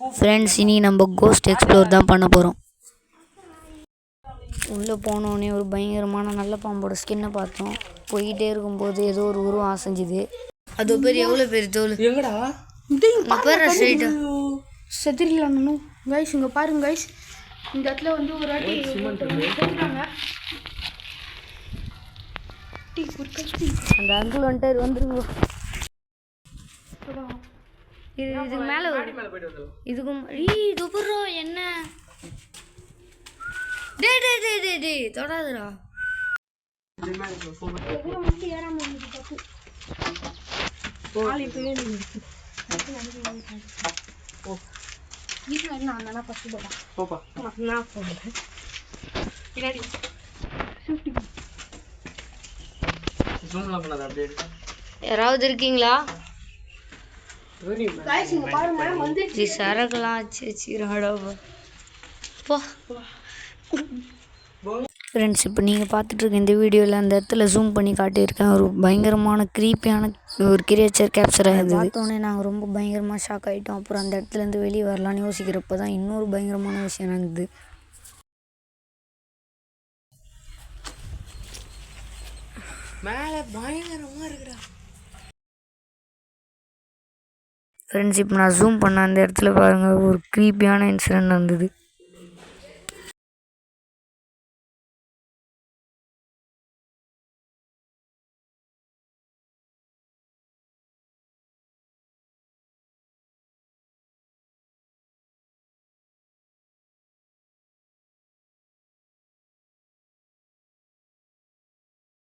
Friends, இனி நம்ம cost explore தான் பண்ண போகிறோம். உள்ளே போனோடனே ஒரு பயங்கரமான நல்ல பாம்போட ஸ்கின்னை பார்த்தோம். போயிட்டே இருக்கும்போது ஏதோ ஒரு உருவம் அசைஞ்சுது. அது பேர் எவ்வளோ பேர் தோல் எங்கடா பேர் ஸ்ட்ரைட்டா செத்துடலான்னு கைஸ். இங்கே பாருங்க கைஸ், இந்த இடத்துல வந்து ஒரு வாட்டி செத்துட்டாங்க. அந்த அங்கிள் வந்துட்டார், வந்துருங்க. இதுக்கு மேலே இதுக்கும் இதுப்புறம் என்ன டே தொடாதுடா. யாராவது இருக்கீங்களா? சரக்குலாம் ஃப்ரெண்ட்ஸ், இப்போ நீங்கள் பார்த்துட்ருக்க இந்த வீடியோவில் அந்த இடத்துல ஜூம் பண்ணி காட்டியிருக்கேன். ஒரு பயங்கரமான க்ரீப்பியான ஒரு கிரியேச்சர் கேப்சர் ஆகிடுது. பார்த்தோன்னே நாங்கள் ரொம்ப பயங்கரமாக ஷாக் ஆகிட்டோம். அப்புறம் அந்த இடத்துலேருந்து வெளியே வரலான்னு யோசிக்கிறப்ப தான் இன்னொரு பயங்கரமான விஷயம் நடந்தது. மேலே பயங்கரமாக இருக்குடா ஃப்ரெண்ட்ஸ். இப்போ நான் ஜூம் பண்ண அந்த இடத்துல பாருங்கள், ஒரு க்ரீப்பியான இன்சிடென்ட் நடந்தது.